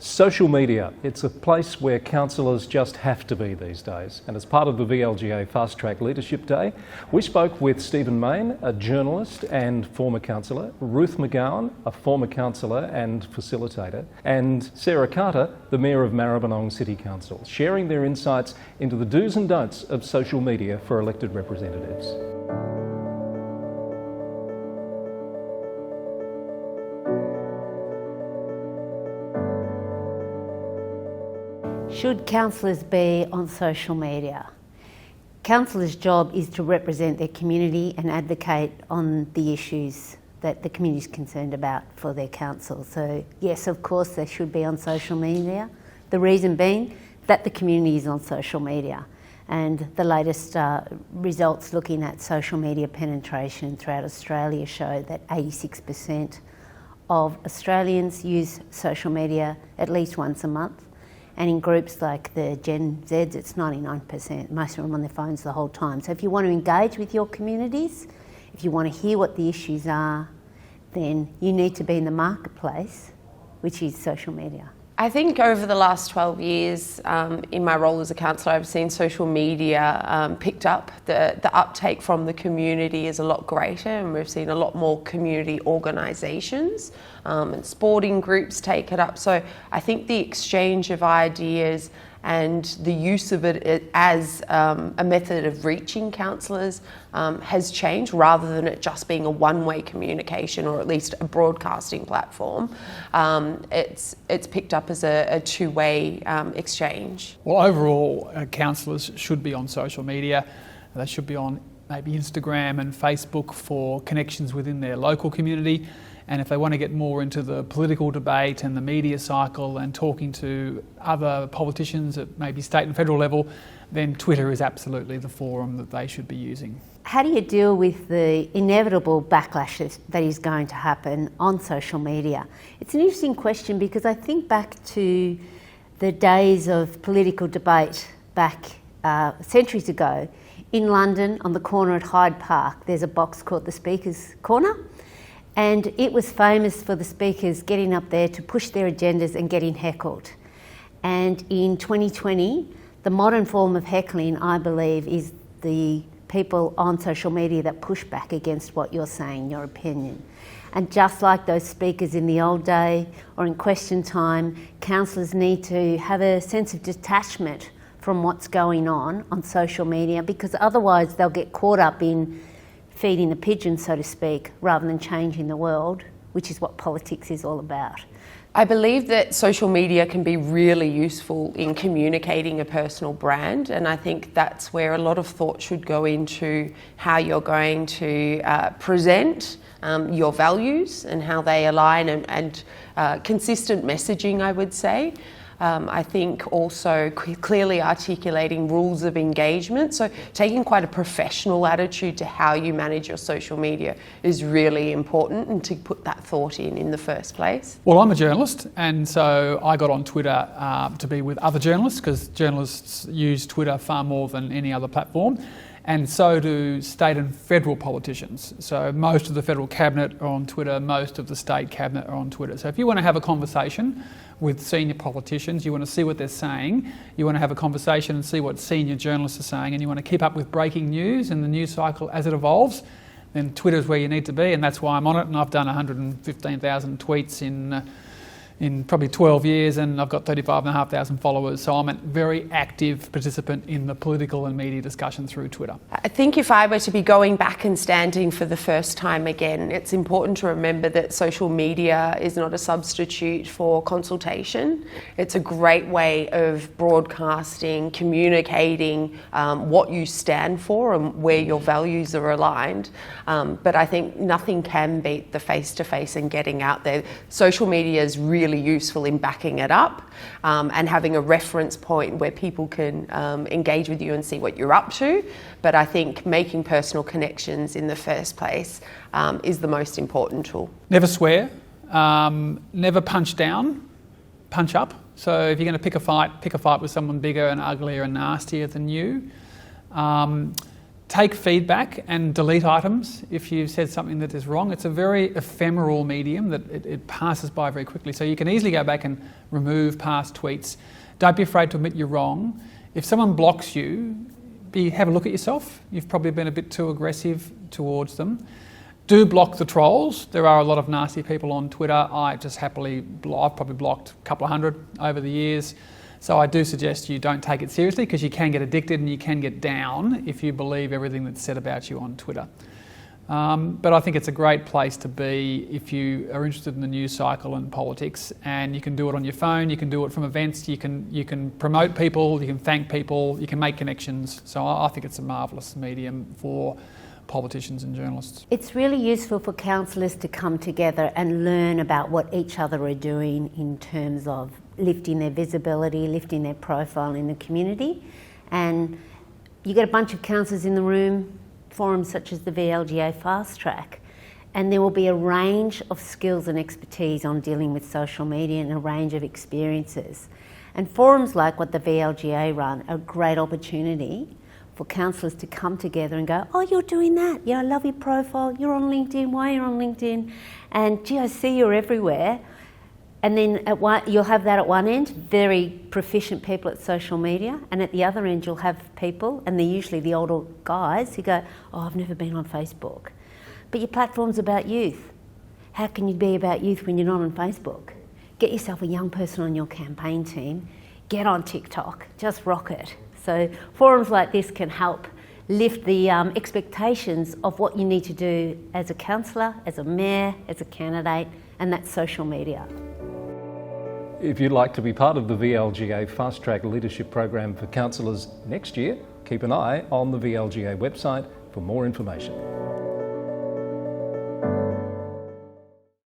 Social media, it's a place where councillors just have to be these days. And as part of the VLGA FastTrack Leadership Day, we spoke with Stephen Mayne, a journalist and former councillor, Ruth McGowan, a former councillor and facilitator, and Sarah Carter, the Mayor of Maribyrnong City Council, sharing their insights into the do's and don'ts of social media for elected representatives. Should councillors be on social media? Councillors' job is to represent their community and advocate on the issues that the community is concerned about for their council. So yes, of course they should be on social media. The reason being that the community is on social media, and the latest results looking at social media penetration throughout Australia show that 86% of Australians use social media at least once a month. And in groups like the Gen Zs, it's 99%. Most of them on their phones the whole time. So if you want to engage with your communities, if you want to hear what the issues are, then you need to be in the marketplace, which is social media. I think over the last 12 years, in my role as a councillor, I've seen social media picked up. The uptake from the community is a lot greater, and we've seen a lot more community organisations and sporting groups take it up. So I think the exchange of ideas and the use of it as a method of reaching councillors has changed, rather than it just being a one-way communication, or at least a broadcasting platform. It's picked up as a two-way exchange. Well, overall, councillors should be on social media. They should be on maybe Instagram and Facebook for connections within their local community. And if they want to get more into the political debate and the media cycle and talking to other politicians at maybe state and federal level, then Twitter is absolutely the forum that they should be using. How do you deal with the inevitable backlashes that is going to happen on social media? It's an interesting question, because I think back to the days of political debate back centuries ago. In London, on the corner at Hyde Park, there's a box called the Speaker's Corner. And it was famous for the speakers getting up there to push their agendas and getting heckled. And in 2020, the modern form of heckling, I believe, is the people on social media that push back against what you're saying, your opinion. And just like those speakers in the old day or in question time, councillors need to have a sense of detachment from what's going on social media, because otherwise they'll get caught up in feeding the pigeons, so to speak, rather than changing the world, which is what politics is all about. I believe that social media can be really useful in communicating a personal brand, and I think that's where a lot of thought should go into how you're going to present your values and how they align, and consistent messaging, I would say. I think also clearly articulating rules of engagement. So taking quite a professional attitude to how you manage your social media is really important, and to put that thought in the first place. Well, I'm a journalist, and so I got on Twitter to be with other journalists, because journalists use Twitter far more than any other platform. And so do state and federal politicians. So most of the federal cabinet are on Twitter, most of the state cabinet are on Twitter. So if you want to have a conversation with senior politicians, you want to see what they're saying, you want to have a conversation and see what senior journalists are saying, and you want to keep up with breaking news and the news cycle as it evolves, then Twitter is where you need to be, and that's why I'm on it. And I've done 115,000 tweets in probably 12 years, and I've got 35,500 followers. So I'm a very active participant in the political and media discussion through Twitter. I think if I were to be going back and standing for the first time again, it's important to remember that social media is not a substitute for consultation. It's a great way of broadcasting, communicating what you stand for and where your values are aligned. But I think nothing can beat the face-to-face and getting out there. Social media is really useful in backing it up and having a reference point where people can engage with you and see what you're up to. But I think making personal connections in the first place is the most important tool. Never swear, never punch down, punch up. So if you're going to pick a fight with someone bigger and uglier and nastier than you. take feedback and delete items if you've said something that is wrong. It's a very ephemeral medium that it passes by very quickly. So you can easily go back and remove past tweets. Don't be afraid to admit you're wrong. If someone blocks you, have a look at yourself. You've probably been a bit too aggressive towards them. Do block the trolls. There are a lot of nasty people on Twitter. I've probably blocked a couple of hundred over the years. So I do suggest you don't take it seriously, because you can get addicted and you can get down if you believe everything that's said about you on Twitter. But I think it's a great place to be if you are interested in the news cycle and politics, and you can do it on your phone, you can do it from events, you can promote people, you can thank people, you can make connections. So I think it's a marvellous medium for politicians and journalists. It's really useful for councillors to come together and learn about what each other are doing in terms of lifting their visibility, lifting their profile in the community. And you get a bunch of councillors in the room, forums such as the VLGA FastTrack, and there will be a range of skills and expertise on dealing with social media and a range of experiences. And forums like what the VLGA run are a great opportunity for councillors to come together and go, oh, you're doing that, yeah, I love your profile, you're on LinkedIn, why are you on LinkedIn? And gee, I see you're everywhere. And then you'll have that at one end, very proficient people at social media, and at the other end you'll have people, and they're usually the older guys, who go, oh, I've never been on Facebook. But your platform's about youth. How can you be about youth when you're not on Facebook? Get yourself a young person on your campaign team, get on TikTok, just rock it. So forums like this can help lift the expectations of what you need to do as a councillor, as a mayor, as a candidate, and that's social media. If you'd like to be part of the VLGA Fast Track Leadership Program for councillors next year, keep an eye on the VLGA website for more information.